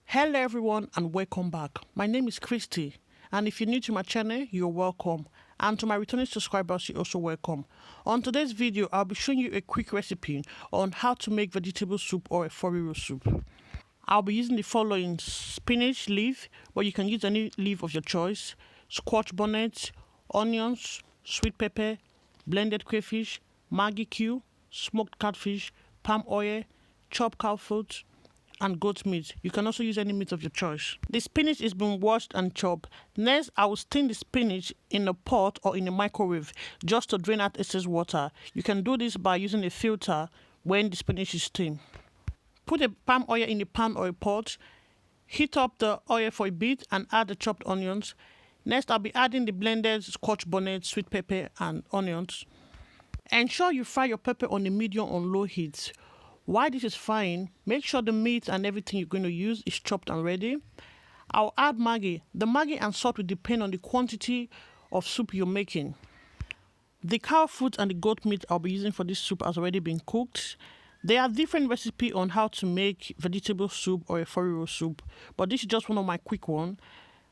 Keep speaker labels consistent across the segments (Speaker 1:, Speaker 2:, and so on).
Speaker 1: Hello everyone and welcome back. My name is Christy, and if you're new to my channel, you're welcome. And to my returning subscribers, you're also welcome. On today's video, I'll be showing you a quick recipe on how to make vegetable soup or Efo Riro soup. I'll be using the following: spinach leaf, but you can use any leaf of your choice, scotch bonnet, onions, sweet pepper, blended crayfish, Maggie cube, smoked catfish, palm oil, chopped cow foot, and goat meat. You can also use any meat of your choice. The spinach is being washed and chopped. Next, I will steam the spinach in a pot or in a microwave just to drain out excess water. You can do this by using a filter when the spinach is steamed. Put a palm oil in a pan or a pot. Heat up the oil for a bit and add the chopped onions. Next, I'll be adding the blended scotch bonnet, sweet pepper, and onions. Ensure you fry your pepper on a medium or low heat. While this is frying, make sure the meat and everything you're going to use is chopped and ready. I'll add Maggie. The Maggie and salt will depend on the quantity of soup you're making. The cow foot and the goat meat I'll be using for this soup has already been cooked. There are different recipes on how to make vegetable soup or Efo Riro soup, but this is just one of my quick ones.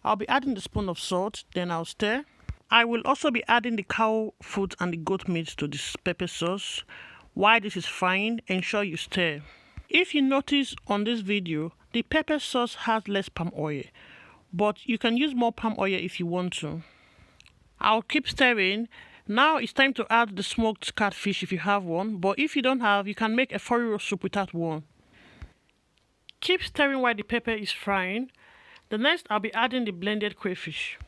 Speaker 1: I'll be adding the spoon of salt, then I'll stir. I will also be adding the cow foot and the goat meat to this pepper sauce. While this is frying, ensure you stir. If you notice on this video, the pepper sauce has less palm oil, but you can use more palm oil if you want to. I'll keep stirring. Now it's time to add the smoked catfish if you have one, but if you don't have, you can make a Efo Riro soup without one. Keep stirring while the pepper is frying. The next, I'll be adding the blended crayfish.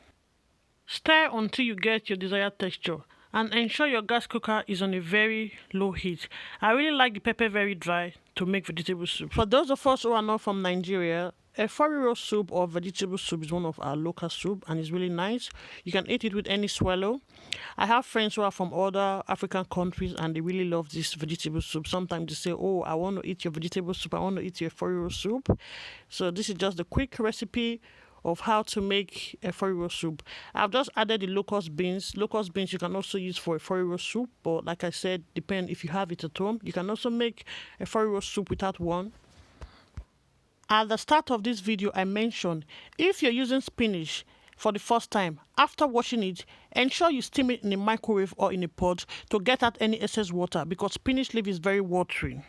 Speaker 1: Stir until you get your desired texture. And ensure your gas cooker is on a very low heat. I really like the pepper very dry to make vegetable soup. For those of us who are not from Nigeria, Efo Riro soup or vegetable soup is one of our local soup and it's really nice. You can eat it with any swallow. I have friends who are from other African countries and they really love this vegetable soup. Sometimes they say, oh, I want to eat your vegetable soup, I want to eat your Efo Riro soup. So this is just a quick recipe of how to make a Efo Riro soup. I've just added the locust beans. Locust beans you can also use for a Efo Riro soup, but like I said, depend if you have it at home. You can also make a Efo Riro soup without one. At the start of this video, I mentioned if you're using spinach for the first time, after washing it, ensure you steam it in a microwave or in a pot to get out any excess water because spinach leaf is very watery.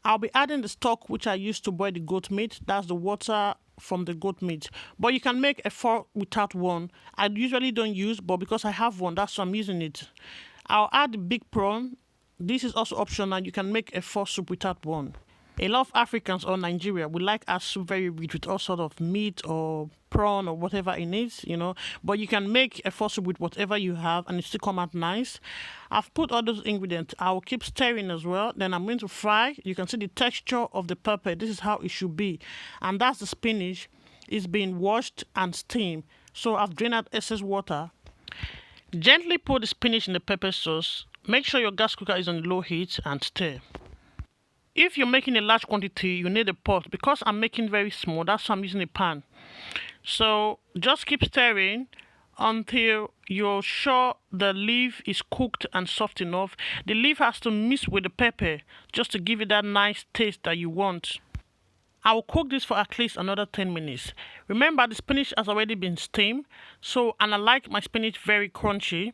Speaker 1: I'll be adding the stock which I used to boil the goat meat. That's the water from the goat meat, but you can make a Efo without one. I usually don't use, but because I have one, that's why I'm using it. I'll add the big prawn. This is also optional. You can make a Efo soup without one. A lot of Africans or Nigeria would like our soup very rich with all sort of meat or prawn or whatever it is, but you can make a Efo soup with whatever you have and it still come out nice. I've put all those ingredients. I will keep stirring as well. Then I'm going to fry. You can see the texture of the pepper. This is how it should be. And that's the spinach. It's being washed and steamed. So I've drained out excess water. Gently pour the spinach in the pepper sauce. Make sure your gas cooker is on low heat and stir. If you're making a large quantity, you need a pot. Because I'm making very small, that's why I'm using a pan. So just keep stirring until you're sure the leaf is cooked and soft enough. The leaf has to mix with the pepper just to give it that nice taste that you want. I will cook this for at least another 10 minutes. Remember, the spinach has already been steamed, and I like my spinach very crunchy.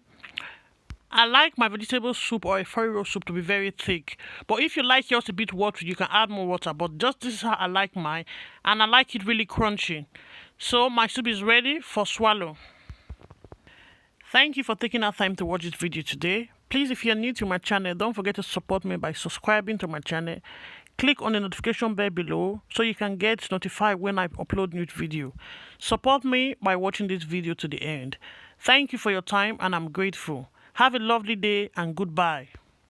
Speaker 1: I like my vegetable soup or a Efo Riro soup to be very thick. But if you like yours a bit watery, you can add more water. But just this is how I like mine. And I like it really crunchy. So my soup is ready for swallow. Thank you for taking our time to watch this video today. Please, if you're new to my channel, don't forget to support me by subscribing to my channel. Click on the notification bell below so you can get notified when I upload new video. Support me by watching this video to the end. Thank you for your time and I'm grateful. Have a lovely day and goodbye.